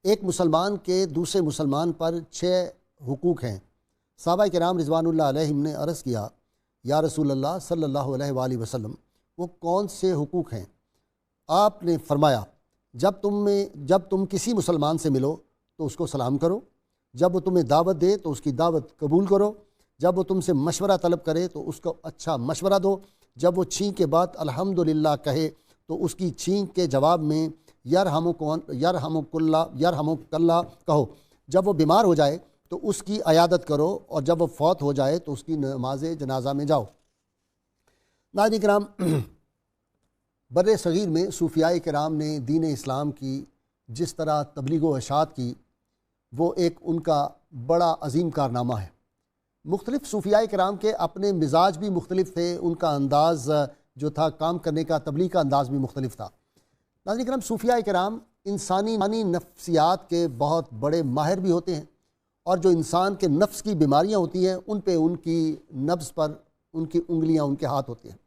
ایک مسلمان کے دوسرے مسلمان پر 6 حقوق ہیں۔ صحابہ کرام رضوان اللہ علیہم نے عرض کیا یا رسول اللہ صلی اللہ علیہ وآلہ وسلم وہ کون سے حقوق ہیں؟ آپ نے فرمایا جب تم کسی مسلمان سے ملو تو اس کو سلام کرو، جب وہ تمہیں دعوت دے تو اس کی دعوت قبول کرو، جب وہ تم سے مشورہ طلب کرے تو اس کو اچھا مشورہ دو، جب وہ چھینک کے بعد الحمدللہ کہے تو اس کی چھینک کے جواب میں یرحمک اللہ کہو، جب وہ بیمار ہو جائے تو اس کی عیادت کرو، اور جب وہ فوت ہو جائے تو اس کی نماز جنازہ میں جاؤ۔ ناظرین کرام، بر صغیر میں صوفیاء کرام نے دین اسلام کی جس طرح تبلیغ و اشاعت کی، وہ ایک ان کا بڑا عظیم کارنامہ ہے۔ مختلف صوفیاء کرام کے اپنے مزاج بھی مختلف تھے، ان کا انداز جو تھا کام کرنے کا، تبلیغ کا انداز بھی مختلف تھا۔ ناظرین کرام، صوفیاء کرام انسانی نفسیات کے بہت بڑے ماہر بھی ہوتے ہیں، اور جو انسان کے نفس کی بیماریاں ہوتی ہیں ان پہ ان کی نبض پر ان کی انگلیاں، ان کے ہاتھ ہوتے ہیں۔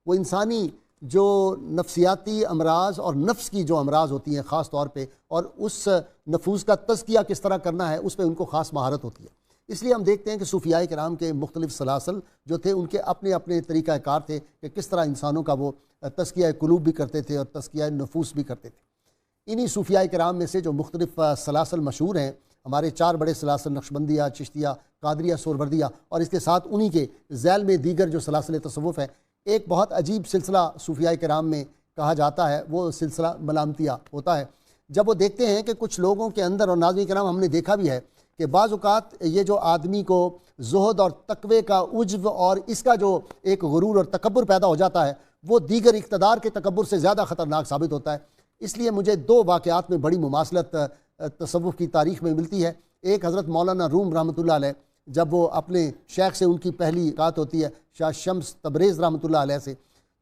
وہ انسانی جو نفسیاتی امراض اور نفس کی جو امراض ہوتی ہیں خاص طور پہ، اور اس نفوس کا تزکیہ کس طرح کرنا ہے اس پہ ان کو خاص مہارت ہوتی ہے۔ اس لیے ہم دیکھتے ہیں کہ صوفیاء کرام کے مختلف سلاسل جو تھے ان کے اپنے اپنے طریقہ کار تھے کہ کس طرح انسانوں کا وہ تزکیہ قلوب بھی کرتے تھے اور تزکیہ نفوس بھی کرتے تھے۔ انہی صوفیاء کرام میں سے جو مختلف سلاسل مشہور ہیں، ہمارے 4 بڑے سلاسل نقشبندیہ، چشتیہ، قادریہ، سہروردیہ، اور اس کے ساتھ انہی کے ذیل میں دیگر جو سلاسل تصوف ہیں۔ ایک بہت عجیب سلسلہ صوفیاء کرام میں کہا جاتا ہے، وہ سلسلہ ملامتیہ ہوتا ہے۔ جب وہ دیکھتے ہیں کہ کچھ لوگوں کے اندر، اور ناظرین کرام ہم نے دیکھا بھی ہے کہ بعض اوقات یہ جو آدمی کو زہد اور تقوی کا عجب اور اس کا جو ایک غرور اور تکبر پیدا ہو جاتا ہے، وہ دیگر اقتدار کے تکبر سے زیادہ خطرناک ثابت ہوتا ہے۔ اس لیے مجھے 2 واقعات میں بڑی مماثلت تصوف کی تاریخ میں ملتی ہے۔ ایک حضرت مولانا روم رحمۃ اللہ علیہ، جب وہ اپنے شیخ سے ان کی پہلی ملاقات ہوتی ہے شاہ شمس تبریز رحمۃ اللہ علیہ سے،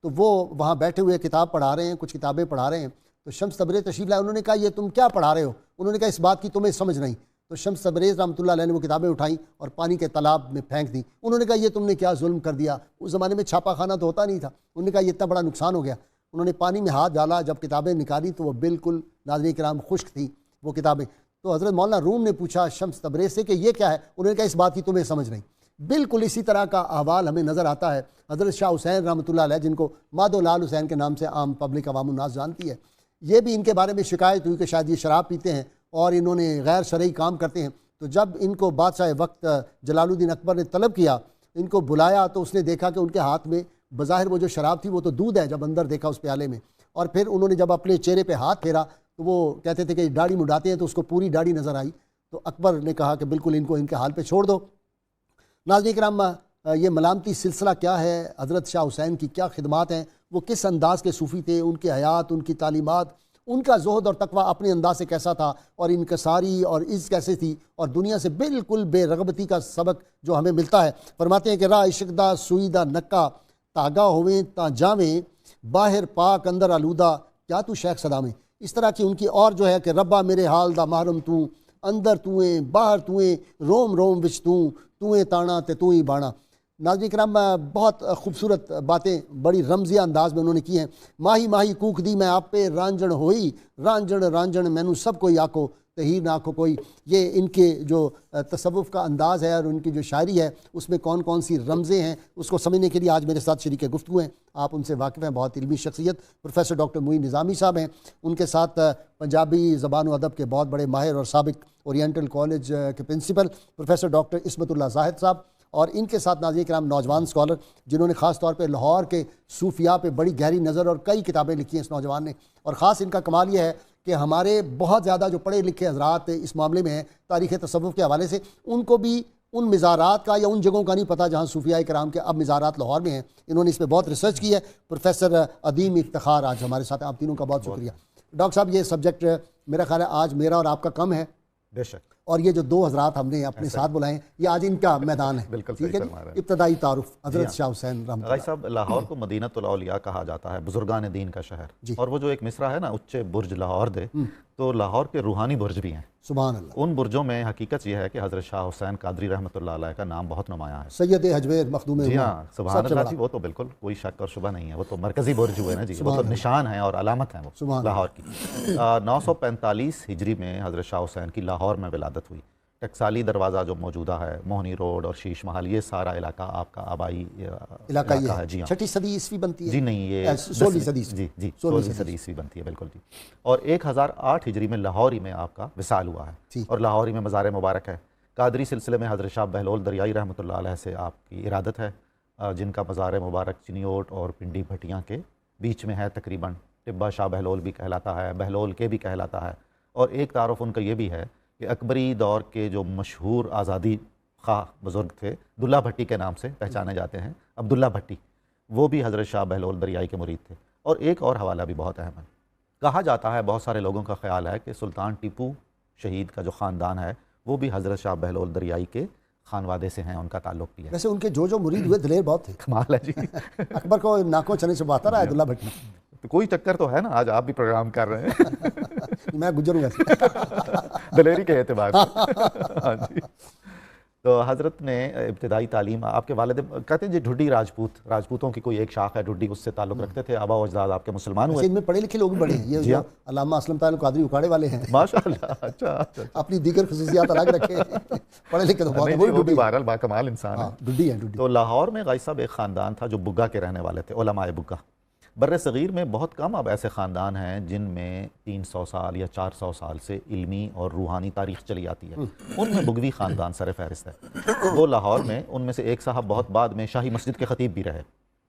تو وہ وہاں بیٹھے ہوئے کتاب پڑھا رہے ہیں، کچھ کتابیں پڑھا رہے ہیں۔ تو شمس تبریز تشریف لائے، انہوں نے کہا یہ تم کیا پڑھا رہے ہو؟ انہوں نے کہا اس بات کی تمہیں سمجھ نہیں۔ تو شمس تبریز رحمۃ اللہ علیہ نے وہ کتابیں اٹھائیں اور پانی کے تالاب میں پھینک دیں۔ انہوں نے کہا یہ تم نے کیا ظلم کر دیا؟ اس زمانے میں چھاپا خانہ تو ہوتا نہیں تھا۔ انہوں نے کہا یہ اتنا بڑا نقصان ہو گیا۔ انہوں نے پانی میں ہاتھ ڈالا، جب کتابیں نکالی تو وہ بالکل ناظرین کرام خشک تھیں وہ کتابیں۔ تو حضرت مولانا روم نے پوچھا شمس تبریز سے کہ یہ کیا ہے؟ انہوں نے کہا اس بات کی تمہیں سمجھ نہیں۔ بالکل اسی طرح کا احوال ہمیں نظر آتا ہے حضرت شاہ حسین رحمۃ اللہ علیہ، جن کو مادھو لال حسین کے نام سے عام پبلک عوام الناس جانتی ہے۔ یہ بھی ان کے بارے میں شکایت ہوئی کہ شاید یہ شراب پیتے ہیں اور انہوں نے غیر شرعی کام کرتے ہیں۔ تو جب ان کو بادشاہ وقت جلال الدین اکبر نے طلب کیا، ان کو بلایا، تو اس نے دیکھا کہ ان کے ہاتھ میں بظاہر وہ جو شراب تھی وہ تو دودھ ہے جب اندر دیکھا اس پیالے میں، اور پھر انہوں نے جب اپنے چہرے پہ ہاتھ پھیرا تو وہ کہتے تھے کہ داڑھی مڈاتے ہیں، تو اس کو پوری داڑھی نظر آئی۔ تو اکبر نے کہا کہ بالکل ان کو ان کے حال پہ چھوڑ دو۔ ناظرین کرام، یہ ملامتی سلسلہ کیا ہے؟ حضرت شاہ حسین کی کیا خدمات ہیں؟ وہ کس انداز کے صوفی تھے؟ ان کی حیات، ان کی تعلیمات، ان کا زہد اور تقویٰ اپنے انداز سے کیسا تھا، اور انکساری اور عز کیسے تھی، اور دنیا سے بالکل بے رغبتی کا سبق جو ہمیں ملتا ہے۔ فرماتے ہیں کہ راہ عشق دا سوئی دا نکا، تاگا ہوئیں تا جاویں، باہر پاک اندر آلودہ، کیا تو شیخ صدامیں۔ اس طرح کی ان کی اور جو ہے کہ ربا میرے حال دا محرم تو، اندر توئیں باہر توئیں، روم روم وچ توئیں تانا تے توئیں بانا۔ ناظرین کرام، بہت خوبصورت باتیں بڑی رمزیہ انداز میں انہوں نے کی ہیں۔ ماہی ماہی کوک دی میں آپ پہ رانجن ہوئی، رانجن رانجن مینوں سب کوئی آکو تہیر نہ آکو کوئی۔ یہ ان کے جو تصوف کا انداز ہے اور ان کی جو شاعری ہے اس میں کون کون سی رمزیں ہیں، اس کو سمجھنے کے لیے آج میرے ساتھ شریک گفتگو ہیں۔ آپ ان سے واقف ہیں، بہت علمی شخصیت پروفیسر ڈاکٹر معین نظامی صاحب ہیں۔ ان کے ساتھ پنجابی زبان و ادب کے بہت بڑے ماہر اور سابق اورینٹل کالج کے پرنسپل پروفیسر ڈاکٹر عصمت اللہ زاہد صاحب، اور ان کے ساتھ ناظرین کرام نوجوان اسکالر جنہوں نے خاص طور پہ لاہور کے صوفیاء پہ بڑی گہری نظر اور کئی کتابیں لکھی ہیں اس نوجوان نے۔ اور خاص ان کا کمال یہ ہے کہ ہمارے بہت زیادہ جو پڑھے لکھے حضرات اس معاملے میں ہیں تاریخ تصوف کے حوالے سے، ان کو بھی ان مزارات کا یا ان جگہوں کا نہیں پتہ جہاں صوفیاء کرام کے اب مزارات لاہور میں ہیں۔ انہوں نے اس پہ بہت ریسرچ کی ہے۔ پروفیسر عدیم افتخار آج ہمارے ساتھ ہیں، آپ تینوں کا بہت شکریہ۔ ڈاکٹر صاحب، یہ سبجیکٹ میرا خیال ہے آج میرا اور آپ کا کم ہے، بے شک، اور یہ جو 2 حضرات ہم نے اپنے ساتھ بلائے ہیں یہ آج ان کا میدان ہے. بالکل ٹھیک ہے صحیح فرما رہے ہیں. ابتدائی تعارف حضرت شاہ حسین رحمۃ بھائی اللہ. صاحب لاہور کو مدینۃ الاولیاء کہا جاتا ہے، بزرگان دین کا شہر. اور وہ جو ایک مصرع ہے نا اچے برج لاہور دے، تو لاہور کے روحانی برج بھی ہیں. سبحان اللہ. ان برجوں میں حقیقت یہ ہے کہ حضرت شاہ حسین قادری رحمۃ اللہ علیہ کا نام بہت نمایاں ہے. سید حجویر مخدوم جی امہ. ہاں سبحان اللہ جی، وہ تو بالکل کوئی شک اور شبہ نہیں ہے، وہ تو مرکزی برج ہوئے نا جی، وہ تو نشان ہیں اور علامت ہیں وہ لاہور کی. 945 ہجری میں حضرت شاہ حسین کی لاہور میں ولادت ہوئی. ٹکسالی دروازہ جو موجودہ ہے، موہنی روڈ اور شیش محل، یہ سارا علاقہ آپ کا آبائی علاقہ یہ ہے. جی ہاں. 6 صدی عیسوی بنتی ہے. جی نہیں، یہ 16 صدی. جی 16 صدی عیسوی بنتی ہے بالکل جی. اور 1008 ہجری میں لاہوری میں آپ کا وصال ہوا ہے، اور لاہوری میں مزار مبارک ہے. قادری سلسلے میں حضرت شاہ بہلول دریائی رحمۃ اللہ علیہ سے آپ کی ارادت ہے، جن کا مزار مبارک چنیوٹ اور پنڈی بھٹیاں کے بیچ میں ہے تقریباً. ٹبہ شاہ بہلول بھی کہلاتا ہے، بہلول کے بھی کہلاتا ہے. اور ایک تعارف ان کا یہ بھی ہے کہ اکبری دور کے جو مشہور آزادی خواہ بزرگ تھے، دلہ بھٹی کے نام سے پہچانے جاتے ہیں، عبداللہ بھٹی، وہ بھی حضرت شاہ بہلول دریائی کے مرید تھے. اور ایک اور حوالہ بھی بہت اہم ہے. کہا جاتا ہے، بہت سارے لوگوں کا خیال ہے کہ سلطان ٹیپو شہید کا جو خاندان ہے وہ بھی حضرت شاہ بہلول دریائی کے خانوادے سے ہیں، ان کا تعلق بھی ہے. ویسے ان کے جو مرید ہوئے دلیر بہت تھے. کمال ہے جی. اکبر کو ناکوں چنے چباتا رہا ہے عبداللہ بھٹی. تو کوئی چکر تو ہے نا، آج آپ بھی پروگرام کر رہے ہیں. میں گجر ہوں ویسے دلیری کے اعتبار سے. ہاں جی. تو حضرت نے ابتدائی تعلیم، آپ کے والد کہتے ہیں جی ڈھڈی راجپوتوں کی کوئی ایک شاخ ہے ڈھڈی، اس سے تعلق رکھتے تھے. آبا و اجداد آپ کے مسلمان ہوئے. ان میں پڑھے لکھے لوگ بھی بڑے ہیں، یہ جو علامہ اسلم تعالی قادری اکاڑے والے ہیں ماشاء اللہ. اچھا اپنی دیگر خصوصیات الگ رکھے ہیں، پڑھے لکھے تو بہت. وہ بھی بہرحال باکمال انسان ہے. ڈھڈی ہے ڈھڈی. تو لاہور میں غازی صاحب ایک خاندان تھا جو بگا کے رہنے والے تھے، علماء بگا. بر صغیر میں بہت کم اب ایسے خاندان ہیں جن میں 300 سال یا 400 سال سے علمی اور روحانی تاریخ چلی آتی ہے. ان میں بگوی خاندان سر فہرست ہے. وہ لاہور میں ان میں سے ایک صاحب بہت بعد میں شاہی مسجد کے خطیب بھی رہے.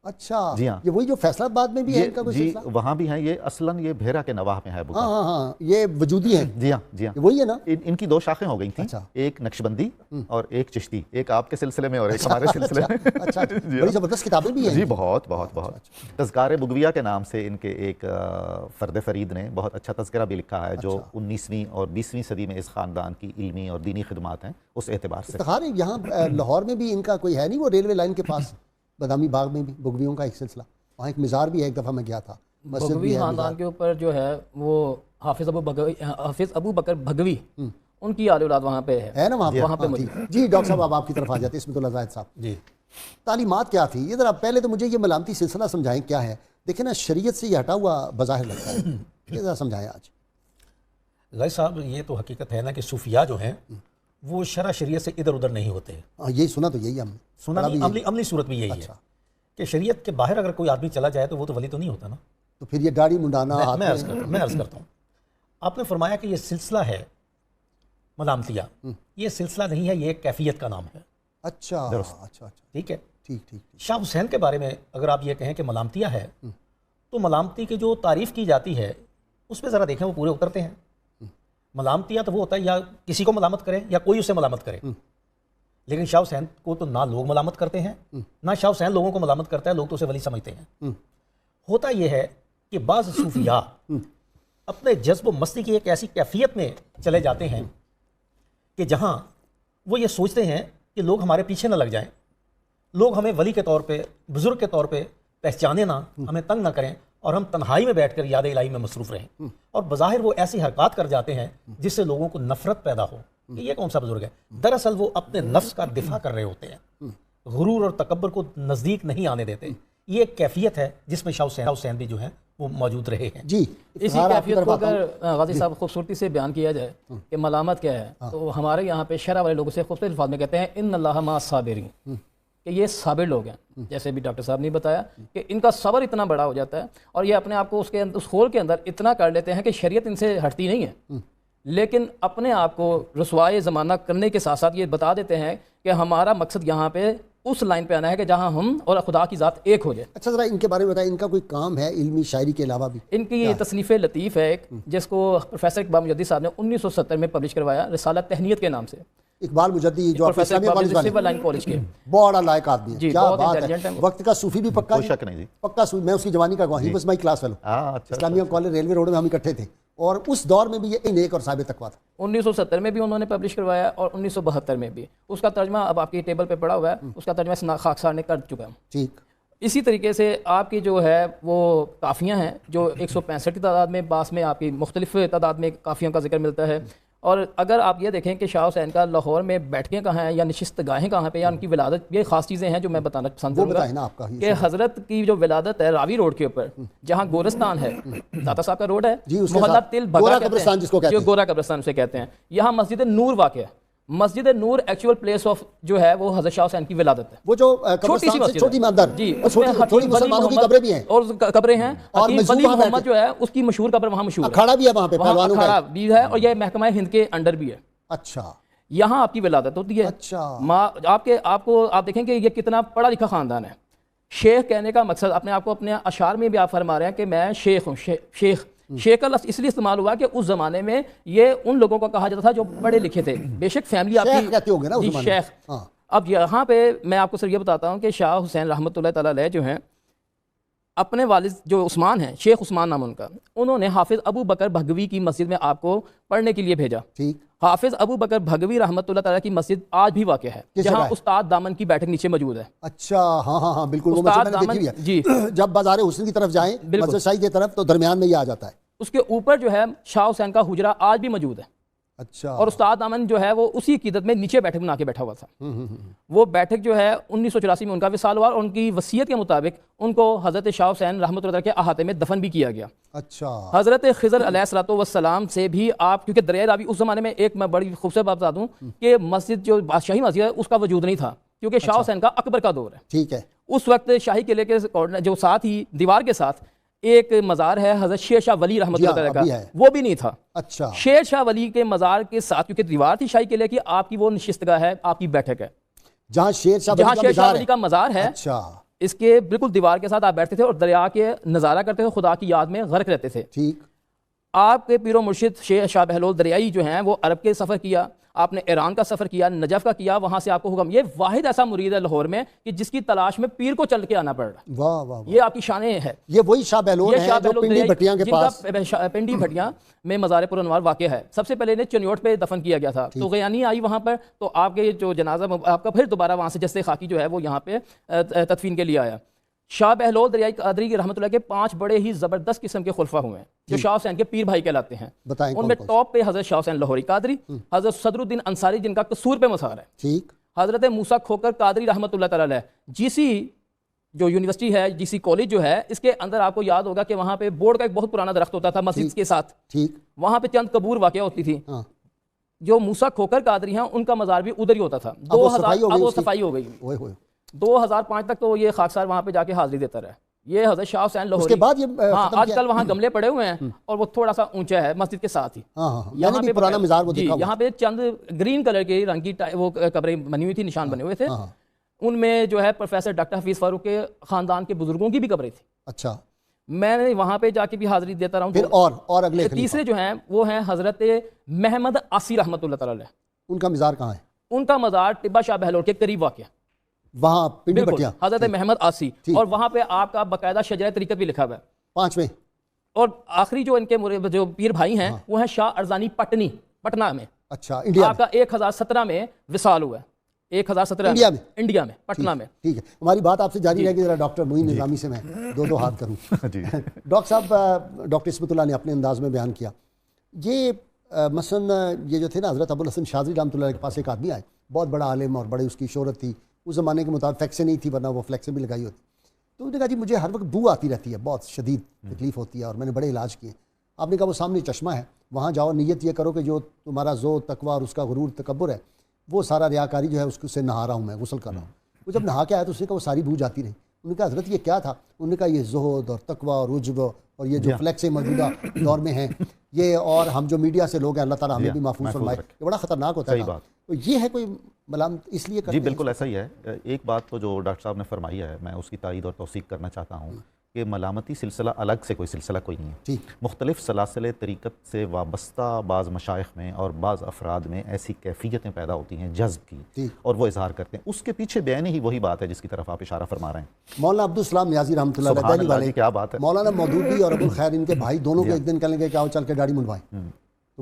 اچھا جی ہاں، یہ وہی جو فیصلہ آباد میں بھی ہے ان کا کوئی جی سلسلہ؟ وہاں بھی ہیں. یہ اصلاً یہ بھیرا کے نواح میں ہے بگا. ہاں یہ وجودی ہیں. جی ہاں جی ہاں، وہی ہے نا. ان کی 2 شاخیں ہو گئی تھیں، ایک نقشبندی اور ایک چشتی. ایک آپ کے سلسلے میں اور ایک ہمارے سلسلے میں. اچھا بڑی زبردست کتابیں بھی ہیں جی بہت بہت بہت. تذکارِ بگویہ کے نام سے ان کے ایک فرد فرید نے بہت اچھا تذکرہ بھی لکھا ہے، جو 19ویں اور 20ویں صدی میں اس خاندان کی علمی اور دینی خدمات ہیں اس اعتبار سے. افتخار ہے. یہاں لاہور میں بھی ان کا کوئی ہے نہیں، وہ ریلوے لائن کے پاس بادامی باغ میں بھی بگویوں کا ایک سلسلہ، وہاں ایک مزار بھی ہے. ایک دفعہ میں گیا تھا. بگوی خاندان کے اوپر جو ہے وہ حافظ ابو بکر بھگوی، ان کی آل اولاد وہاں پہ ہے نا وہاں پہ. جی ڈاکٹر صاحب آپ کی طرف آ جاتے ہیں. اسمت اللہ زاہد صاحب جی، تعلیمات کیا تھی یہ ذرا پہلے تو مجھے یہ ملامتی سلسلہ سمجھائیں کیا ہے. دیکھیں نا شریعت سے یہ ہٹا ہوا بظاہر لگتا ہے، یہ ذرا سمجھائیں آج. غازی صاحب یہ تو حقیقت ہے نا کہ صوفیاء جو ہیں وہ شرع شریعت سے ادھر ادھر نہیں ہوتے. یہی سنا تو یہی ہم نے سنا. عملی صورت بھی یہی ہے کہ شریعت کے باہر اگر کوئی آدمی چلا جائے تو وہ تو ولی تو نہیں ہوتا نا. تو پھر یہ داڑھی منڈانا. میں عرض کرتا ہوں، آپ نے فرمایا کہ یہ سلسلہ ہے ملامتیہ. یہ سلسلہ نہیں ہے، یہ ایک کیفیت کا نام ہے. اچھا اچھا ٹھیک ہے. ٹھیک. شاہ حسین کے بارے میں اگر آپ یہ کہیں کہ ملامتیہ ہے تو ملامتی کی جو تعریف کی جاتی ہے اس پہ ذرا دیکھیں وہ پورے اترتے ہیں. ملامتیہ تو وہ ہوتا ہے یا کسی کو ملامت کرے یا کوئی اسے ملامت کرے. لیکن شاہ حسین کو تو نہ لوگ ملامت کرتے ہیں نہ شاہ حسین لوگوں کو ملامت کرتا ہے، لوگ تو اسے ولی سمجھتے ہیں. ہوتا یہ ہے کہ بعض صوفیاء اپنے جذب و مستی کی ایک ایسی کیفیت میں چلے جاتے ہیں کہ جہاں وہ یہ سوچتے ہیں کہ لوگ ہمارے پیچھے نہ لگ جائیں، لوگ ہمیں ولی کے طور پہ، بزرگ کے طور پہ پہچانے نہ، ہمیں تنگ نہ کریں، اور ہم تنہائی میں بیٹھ کر یاد الہی میں مصروف رہیں. اور بظاہر وہ ایسی حرکات کر جاتے ہیں جس سے لوگوں کو نفرت پیدا ہو کہ یہ کون سا بزرگ ہے. دراصل وہ اپنے نفس کا دفاع کر رہے ہوتے ہیں، غرور اور تکبر کو نزدیک نہیں آنے دیتے. یہ ایک کیفیت ہے جس میں شاہ حسین بھی جو ہیں وہ موجود رہے ہیں. جی اسی کیفیت کو اگر غازی صاحب خوبصورتی سے بیان کیا جائے کہ ملامت کیا ہے، تو ہمارے یہاں پہ شرع والے لوگوں سے خوبصورت الفاظ میں کہتے ہیں ان اللہ مع الصابرین، کہ یہ صابر لوگ ہیں. جیسے بھی ڈاکٹر صاحب نے بتایا کہ ان کا صبر اتنا بڑا ہو جاتا ہے اور یہ اپنے آپ کو اس خول کے اندر اتنا کر لیتے ہیں کہ شریعت ان سے ہٹتی نہیں ہے، لیکن اپنے آپ کو رسوائے زمانہ کرنے کے ساتھ ساتھ یہ بتا دیتے ہیں کہ ہمارا مقصد یہاں پہ اس لائن پہ آنا ہے کہ جہاں ہم اور خدا کی ذات ایک ہو جائے. اچھا ذرا ان کے بارے میں بتائیں، ان کا کوئی کام ہے علمی شاعری کے علاوہ بھی؟ ان کی یہ تصنیف لطیف ہے ایک، جس کو پروفیسر اقبال مجدی صاحب نے 1970 میں پبلش کروایا، رسالہ تہنیت کے نام سے. اقبال مجدی جو اسلامیہ کالج کے بڑا لائق آدمی ہے، کیا بات ہے. ہے، وقت کا صوفی بھی پکا، کوئی شک نہیں جی، پکا صوفی. میں اس کی جوانی کا گواہ، he was my class fellow. Islamia college railway road میں ہم اکٹھے تھے، اور اس دور میں بھی یہ نیک اور صاحب تقویٰ تھا. 1970 میں بھی انہوں نے پبلش کروایا اور 1972 میں بھی. اس کا ترجمہ اب آپ کی ٹیبل پہ پڑا ہوا ہے, اس کا ترجمہ خاکسار نے کر چکا ہے. ٹھیک. اسی طریقے سے آپ کی جو ہے وہ کافیاں ہیں جو 165 کی تعداد میں, بعض میں آپ کی مختلف تعداد میں کافیوں کا ذکر ملتا ہے. اور اگر آپ یہ دیکھیں کہ شاہ حسین کا لاہور میں بیٹھکیں کہاں ہیں یا نشست گاہیں کہاں پہ یا ان کی ولادت, یہ خاص چیزیں ہیں جو میں بتانا پسند کروں گا کہ حضرت کی جو ولادت ہے راوی روڈ کے اوپر, جہاں گورستان ہے, داتا صاحب کا روڈ ہے, محلہ تل بھگا جو گورا قبرستان اسے کہتے ہیں, یہاں مسجد نور واقع ہے. مسجد نور ایکچوئل پلیس آف جو ہے وہ حضرت شاہ حسین کی ولادت ہے. وہ جو چھوٹی سی مسجد, چھوٹی مندر, جی, اس میں تھوڑی مسلمانوں کی قبریں بھی ہیں اور قبریں ہیں. حکیم ولی محمد جو ہے اس کی مشہور قبر وہاں مشہور ہے, اکھاڑا بھی ہے وہاں پہ, پہلوانوں کا اکھاڑا بھی ہے, اور یہ محکمہ ہند کے انڈر بھی ہے. اچھا, یہاں آپ کی ولادت ہوتی ہے. اچھا, آپ دیکھیں کہ یہ کتنا پڑھا لکھا خاندان ہے. شیخ کہنے کا مقصد اپنے آپ کو اپنے اشعار میں بھی آپ فرما رہے ہیں کہ میں شیخ ہوں. شیخ کا لفظ اس لیے استعمال ہوا کہ اس زمانے میں یہ ان لوگوں کو کہا جاتا تھا جو پڑھے لکھے تھے. بے شک فیملی آپ کی شیخ. اب یہاں پہ میں آپ کو صرف یہ بتاتا ہوں کہ شاہ حسین رحمۃ اللہ تعالیٰ علیہ جو ہیں, اپنے والد جو عثمان ہیں, شیخ عثمان نام ان کا, انہوں نے حافظ ابو بکر بھگوی کی مسجد میں آپ کو پڑھنے کے لیے بھیجا. حافظ ابو بکر بھگوی رحمۃ اللہ تعالیٰ کی مسجد آج بھی واقع ہے, جہاں استاد دامن کی بیٹھک نیچے موجود ہے. اچھا, ہاں ہاں ہاں بالکل, استاد دامن, جی, جب بازار حسین کی طرف جائیں مسجد شاہی کی طرف تو درمیان میں یہ آ جاتا ہے. اس کے اوپر جو ہے شاہ حسین کا حجرہ آج بھی موجود ہے. اچھا, اور استاد دامن جو ہے وہ اسی عقیدت میں نیچے بیٹھک بنا کے بیٹھا ہوا تھا. وہ بیٹھک جو ہے 1984 میں ان کا وصال ہوا, اور ان کی وصیت کے مطابق ان کو حضرت شاہ حسین رحمۃ اللہ کے احاطے میں دفن بھی کیا گیا. اچھا, حضرت خضر علیہ الصلوۃ والسلام سے بھی آپ, کیونکہ دریائے راوی اس زمانے میں, ایک میں بڑی خوبصورت بات بتا دوں کہ مسجد جو بادشاہی مسجد ہے اس کا وجود نہیں تھا, کیونکہ شاہ حسین کا اکبر کا دور ہے. ٹھیک ہے. اس وقت شاہی قلعے کے جو ساتھ ہی دیوار کے ساتھ ایک مزار ہے حضرت شیر شاہ ولی رحمۃ اللہ تعالیٰ کا, وہ بھی نہیں تھا. اچھا, شیر شاہ ولی کے مزار کے ساتھ کیونکہ دیوار تھی شاہی قلعے کی, آپ کی وہ نشستگاہ ہے, آپ کی بیٹھک ہے جہاں شیر شاہ ولی کا مزار ہے. اچھا, اس کے بالکل دیوار کے ساتھ آپ بیٹھتے تھے اور دریا کے نظارہ کرتے تھے, خدا کی یاد میں غرق رہتے تھے. ٹھیک. آپ کے پیر و مرشد شیر شاہ بہلول دریائی جو ہیں وہ عرب کے سفر کیا, آپ نے ایران کا سفر کیا, نجف کا کیا, وہاں سے آپ کو حکم. یہ واحد ایسا مرید ہے لاہور میں کہ جس کی تلاش میں پیر کو چل کے آنا پڑ رہا ہے. واہ واہ, یہ آپ کی شانیں ہے. یہ وہی شاہ بہلول ہیں جو پنڈی بھٹیاں کے پاس, پنڈی بھٹیاں میں مزار پر انوار واقع ہے. سب سے پہلے انہیں چنیوٹ پہ دفن کیا گیا تھا, تو غیانی آئی وہاں پر, تو آپ کے جو جنازہ آپ کا پھر دوبارہ وہاں سے جسد خاکی جو ہے وہ یہاں پہ تدفین کے لیے آیا. شاہ بہلول دریائی قادری کی رحمۃ اللہ کے 5 بڑے ہی زبردست قسم کے خلفاء ہوئے ہیں جو شاہ حسین کے پیر بھائی کہلاتے ہیں. ان میں ٹاپ پہ حضرت شاہ حسین لاہوری قادری, حضرت صدر الدین انصاری جن کا قصور پہ مسار ہے, ٹھیک, حضرت موسیٰ کھوکر قادری رحمۃ اللہ تعالیٰ علیہ. جی سی جو یونیورسٹی ہے, جی سی کالج جو ہے, اس کے اندر آپ کو یاد ہوگا کہ وہاں پہ بورڈ کا ایک بہت پرانا درخت ہوتا تھا مسجد کے ساتھ, ٹھیک, وہاں پہ چند قبور واقع ہوتی تھی. جو موسیٰ کھوکر قادری ہیں ان کا مزار بھی ادھر ہی ہوتا تھا. 2000 اب وہ صفائی ہو گئی, 2005 تک تو یہ خاکسار وہاں پہ جا کے حاضری دیتا رہا. یہ حضرت شاہ حسین لاہوری, اس کے بعد یہ آج کل وہاں گملے پڑے ہوئے ہیں اور وہ تھوڑا سا اونچا ہے مسجد کے ساتھ ہی. یہاں پہ پرانا مزار وہ دیکھا, یہاں پہ چند گرین کلر کی رنگ کی وہ قبریں بنی ہوئی تھی, نشان بنے ہوئے تھے. ان میں جو ہے پروفیسر ڈاکٹر حفیظ فاروق کے خاندان کے بزرگوں کی بھی قبریں تھیں. اچھا, میں نے وہاں پہ جا کے بھی حاضری دیتا رہا ہوں. پھر اور اگلے تیسرے جو ہیں وہ ہیں حضرت محمد آسی رحمۃ اللہ تعالیٰ علیہ. ان کا مزار کہاں ہے؟ ان کا مزار ٹبا شاہ بہلول کے قریب واقع, وہاں پنڈی بٹیاں, حضرت محمد آسی, اور وہاں پہ آپ کا باقاعدہ شجرہ طریقت بھی لکھا ہوا ہے 5 میں. اور آخری جو ان کے جو پیر بھائی ہیں وہ ہیں شاہ ارزانی پٹنی, پٹنہ میں. اچھا, انڈیا آپ کا 1017 میں وصال ہوا ہے. 1017 انڈیا میں پٹنہ میں. ٹھیک ہے, ہماری بات آپ سے جاری رہے گی. ذرا ڈاکٹر معین نظامی سے میں دو ہاتھ کروں. ڈاکٹر صاحب, ڈاکٹر عصمت اللہ نے اپنے انداز میں بیان کیا. یہ مثلا یہ جو تھے نا حضرت ابوالحسن شاذلی رحمۃ اللہ کے پاس ایک آدمی آئے, بہت بڑا عالم اور بڑی اس کی شہرت تھی. اس زمانے کے مطابق فلیکسیں نہیں تھی, ورنہ وہ فلیکسیں بھی لگائی ہوتی. تو انہوں نے کہا جی مجھے ہر وقت بو آتی رہتی ہے, بہت شدید تکلیف ہوتی ہے, اور میں نے بڑے علاج کیے. آپ نے کہا وہ سامنے چشمہ ہے, وہاں جاؤ, نیت یہ کرو کہ جو تمہارا زہد تقویٰ اور اس کا غرور تکبر ہے وہ سارا ریاکاری جو ہے اس سے نہا رہا ہوں, میں غسل کر رہا ہوں. وہ جب نہا کے آیا تو اس نے کہا وہ ساری بو جاتی رہی. انہوں نے کہا حضرت یہ کیا تھا؟ انہوں نے کہا یہ زہد اور تقویٰ اور عجب اور یہ جو فلیکسیں موجودہ دور میں ہیں یہ, اور ہم جو میڈیا سے لوگ ہیں اللہ تعالیٰ ہمیں بھی محفوظ فرمائے, یہ بڑا خطرناک ہوتا ہے. تو یہ ہے کوئی ملامت اس لیے کرتے ہیں؟ جی بالکل ایسا ہی ہے. ایک بات تو جو ڈاکٹر صاحب نے فرمائی ہے میں اس کی تائید اور توثیق کرنا چاہتا ہوں کہ ملامتی سلسلہ الگ سے کوئی سلسلہ کوئی نہیں ہے. مختلف سلاسل طریقت سے وابستہ بعض مشائخ میں اور بعض افراد میں ایسی کیفیتیں پیدا ہوتی ہیں جذب کی, اور وہ اظہار کرتے ہیں. اس کے پیچھے بیان ہی وہی بات ہے جس کی طرف آپ اشارہ فرما رہے ہیں. مولانا عبدالسلام نیازی رحمۃ اللہ علیہ والے, کیا بات ہے, مولانا مودودی اور ابوالخیر ان کے بھائی دونوں کو ایک دن کہنے لگے کہ آؤ چل کے داڑھی منڈوائیں.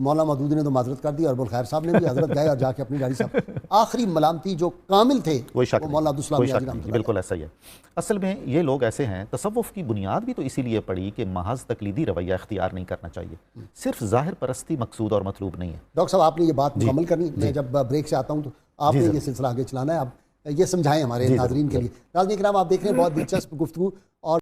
تو مولانا مودودی نے تو معذرت کر دی اور ابوالخیر صاحب نے بھی حضرت گئے اور جا کے اپنی ڈائری صاحب آخری ملامتی جو کامل تھے وہ مولانا عبدالسلام نیازی رحمۃ اللہ۔ بالکل ایسا ہی ہے۔ اصل میں یہ لوگ ایسے ہیں، تصوف کی بنیاد بھی تو اسی لیے پڑی کہ محض تقلیدی رویہ اختیار نہیں کرنا چاہیے، صرف ظاہر پرستی مقصود اور مطلوب نہیں ہے۔ ڈاکٹر صاحب آپ نے یہ بات مکمل کرنی، میں جب بریک سے آتا ہوں تو آپ نے یہ سلسلہ آگے چلانا ہے، آپ یہ سمجھائیں ہمارے ناظرین کے لیے۔ ناظرین کرام آپ دیکھ رہے ہیں بہت دلچسپ گفتگو اور